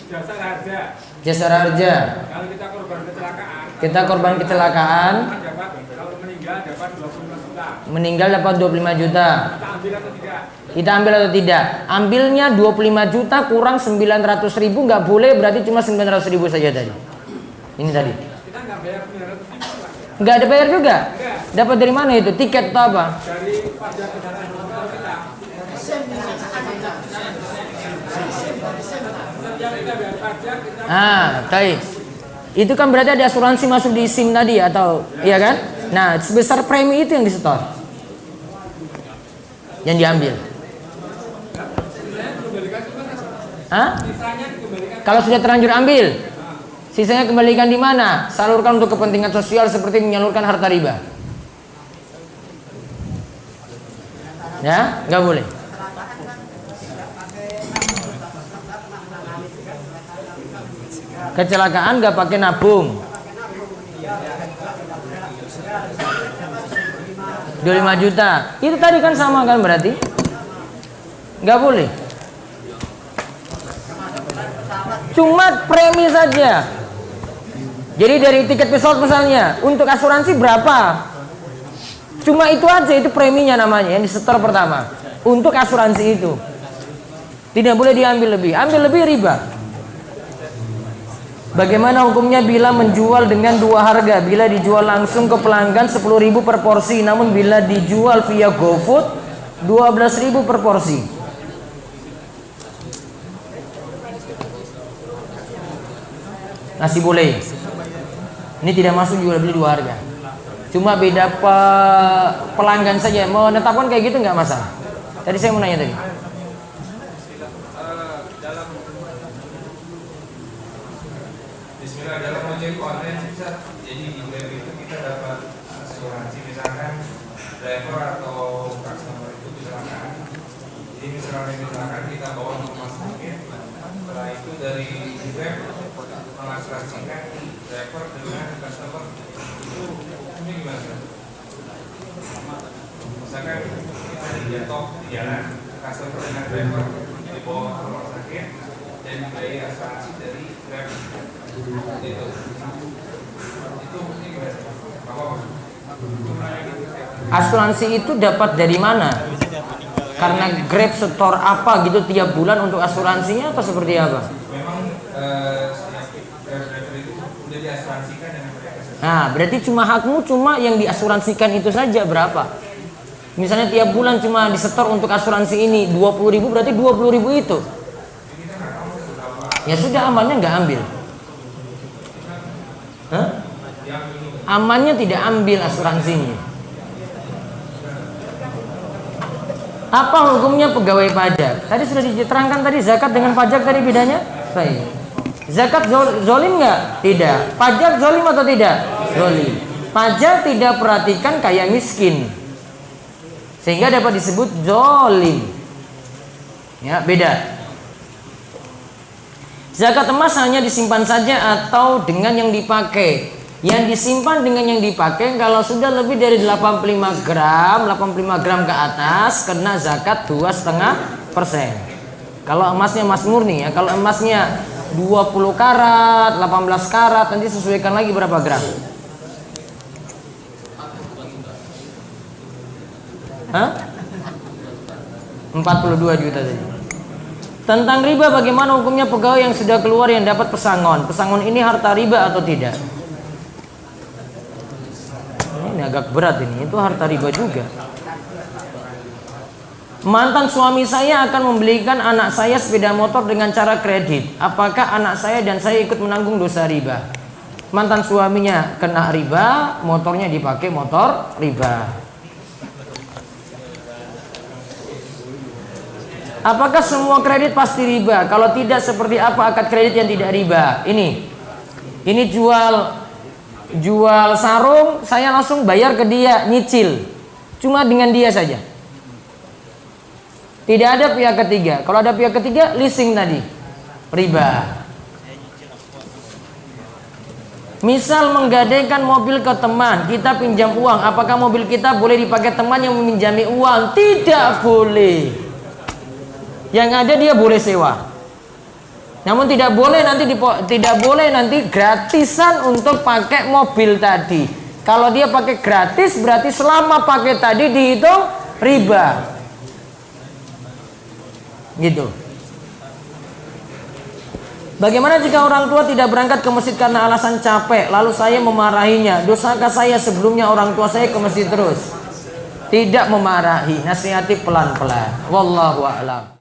Jasa harja. Jasa harja. Kalau kita korban kecelakaan. Kita korban kecelakaan. Dapat, kalau meninggal dapat 25 juta. Meninggal dapat 25 juta. Kita ambil atau tidak? Kita ambil atau tidak? Ambilnya 25 juta kurang 900.000 nggak boleh, berarti cuma 900.000 saja tadi. Ini tadi. Kita nggak bayar 900 ribu lah. Nggak ada bayar juga? Enggak. Dapat dari mana itu? Tiket atau apa? Dari pajak kendaraan bermotor kita. Setiap kita bayar pajak kita. Baik. Itu kan berarti ada asuransi masuk di SIM tadi atau iya kan? Nah, sebesar premi itu yang disetor. Yang diambil. Hah? Kalau sudah terlanjur ambil, sisanya kembalikan di mana? Salurkan untuk kepentingan sosial seperti menyalurkan harta riba. Ya, nggak boleh. Kecelakaan nggak pakai nabung. 25 juta. Itu tadi kan sama kan berarti? Nggak boleh. Cuma premi saja. Jadi dari tiket pesawat misalnya, untuk asuransi berapa? Cuma itu aja, itu preminya namanya yang disetor pertama. Untuk asuransi itu. Tidak boleh diambil lebih. Ambil lebih riba. Bagaimana hukumnya bila menjual dengan dua harga? Bila dijual langsung ke pelanggan 10.000 per porsi, namun bila dijual via GoFood 12.000 per porsi. Masih boleh. Ini tidak masuk jual beli dua harga. Cuma beda pelanggan saja. Mau menetapkan kayak gitu nggak masalah. Tadi saya mau nanya tadi. Bismillah, dalam ojek online jadi di web itu kita dapat asuransi misalkan driver atau customer itu kecelakaan. Jadi misalkan kita bawa ke rumah sakit, setelah itu dari web mengasuransikan driver dengan customer itu hukumnya gimana? Misalkan kita dijatuh di jalan, customer dengan driver dibawa ke rumah sakit dan dibayar asuransi dari web itu hukumnya gimana? Asuransi itu dapat dari mana? Karena Grab setor apa gitu tiap bulan untuk asuransinya atau seperti apa? Memang driver itu udah diasuransikan dengan mereka. Nah, berarti cuma hakmu cuma yang diasuransikan itu saja berapa? Misalnya tiap bulan cuma disetor untuk asuransi ini 20.000, berarti 20.000 itu. Ya sudah, amannya nggak ambil. Hah? Amannya tidak ambil asuransinya. Apa hukumnya pegawai pajak? Tadi sudah diterangkan tadi zakat dengan pajak tadi bedanya. Baik. Zakat zolim nggak? Tidak. Pajak zolim atau tidak? Zolim. Pajak tidak perhatikan kaya miskin, sehingga dapat disebut zolim. Ya, beda. Zakat emas hanya disimpan saja atau dengan yang dipakai. Yang disimpan dengan yang dipakai kalau sudah lebih dari 85 gram ke atas kena zakat 2,5%. Kalau emasnya emas murni ya, kalau emasnya 20 karat, 18 karat, nanti sesuaikan lagi berapa gram. Hah? 42 juta tadi. Tentang riba, bagaimana hukumnya pegawai yang sudah keluar yang dapat pesangon? Pesangon ini harta riba atau tidak? Ini agak berat ini, itu harta riba juga. Mantan suami saya akan membelikan anak saya sepeda motor dengan cara kredit. Apakah anak saya dan saya ikut menanggung dosa riba? Mantan suaminya kena riba, motornya dipakai motor riba. Apakah semua kredit pasti riba? Kalau tidak, seperti apa akad kredit yang tidak riba? Ini jual sarung, saya langsung bayar ke dia, nyicil. Cuma dengan dia saja. Tidak ada pihak ketiga. Kalau ada pihak ketiga, leasing tadi, riba. Misal menggadaikan mobil ke teman, kita pinjam uang, apakah mobil kita boleh dipakai teman yang meminjami uang? Tidak boleh. Yang ada dia boleh sewa. Namun tidak boleh nanti gratisan untuk pakai mobil tadi. Kalau dia pakai gratis, berarti selama pakai tadi dihitung riba. Gitu. Bagaimana jika orang tua tidak berangkat ke masjid karena alasan capek, lalu saya memarahinya? Dosakah saya sebelumnya orang tua saya ke masjid terus? Tidak memarahi, nasihati pelan-pelan. Wallahu a'lam.